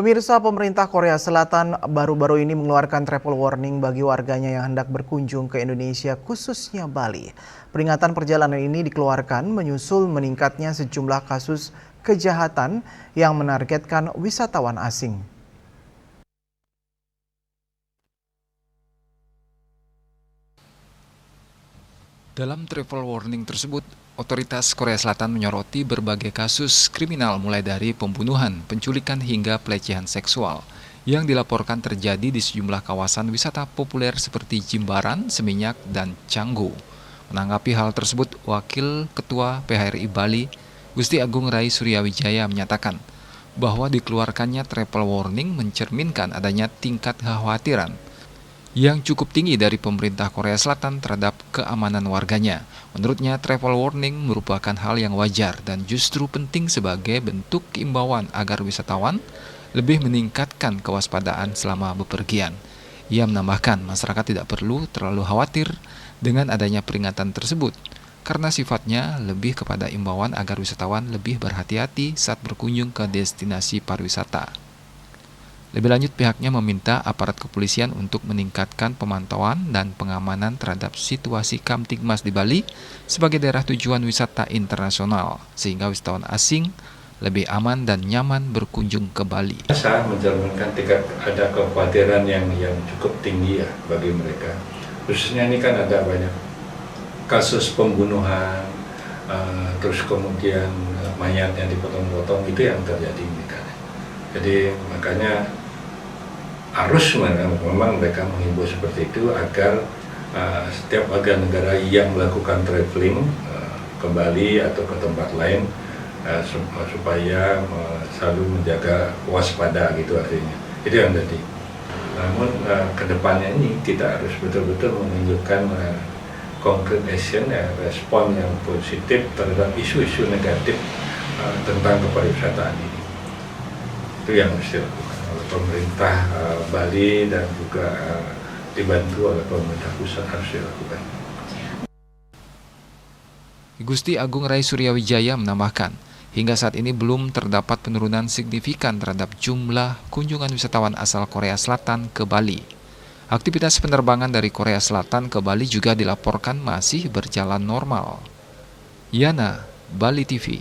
Pemirsa, pemerintah Korea Selatan baru-baru ini mengeluarkan travel warning bagi warganya yang hendak berkunjung ke Indonesia, khususnya Bali. Peringatan perjalanan ini dikeluarkan menyusul meningkatnya sejumlah kasus kejahatan yang menargetkan wisatawan asing. Dalam travel warning tersebut, otoritas Korea Selatan menyoroti berbagai kasus kriminal mulai dari pembunuhan, penculikan hingga pelecehan seksual yang dilaporkan terjadi di sejumlah kawasan wisata populer seperti Jimbaran, Seminyak, dan Canggu. Menanggapi hal tersebut, Wakil Ketua PHRI Bali, Gusti Agung Rai Suryawijaya menyatakan bahwa dikeluarkannya travel warning mencerminkan adanya tingkat kekhawatiran yang cukup tinggi dari pemerintah Korea Selatan terhadap keamanan warganya. Menurutnya, travel warning merupakan hal yang wajar dan justru penting sebagai bentuk imbauan agar wisatawan lebih meningkatkan kewaspadaan selama bepergian. Ia menambahkan, masyarakat tidak perlu terlalu khawatir dengan adanya peringatan tersebut, karena sifatnya lebih kepada imbauan agar wisatawan lebih berhati-hati saat berkunjung ke destinasi pariwisata. Lebih lanjut, pihaknya meminta aparat kepolisian untuk meningkatkan pemantauan dan pengamanan terhadap situasi Kamtibmas di Bali sebagai daerah tujuan wisata internasional, sehingga wisatawan asing lebih aman dan nyaman berkunjung ke Bali. Saya mencerminkan tingkat ada kekhawatiran yang cukup tinggi ya bagi mereka. Khususnya ini kan ada banyak kasus pembunuhan, terus kemudian mayat yang dipotong-potong, itu yang terjadi misalnya. Jadi makanya harus memang mereka menghimbau seperti itu agar setiap warga negara yang melakukan traveling ke Bali atau ke tempat lain supaya selalu menjaga waspada gitu artinya. Itu yang tadi. Namun kedepannya ini kita harus betul-betul menunjukkan concrete action, respon yang positif terhadap isu-isu negatif tentang kepariwisataan ini. Itu yang mesti dilakukan oleh pemerintah Bali dan juga dibantu oleh pemerintah pusat harus dilakukan. Gusti Agung Rai Suryawijaya menambahkan, hingga saat ini belum terdapat penurunan signifikan terhadap jumlah kunjungan wisatawan asal Korea Selatan ke Bali. Aktivitas penerbangan dari Korea Selatan ke Bali juga dilaporkan masih berjalan normal. Yana, Bali TV.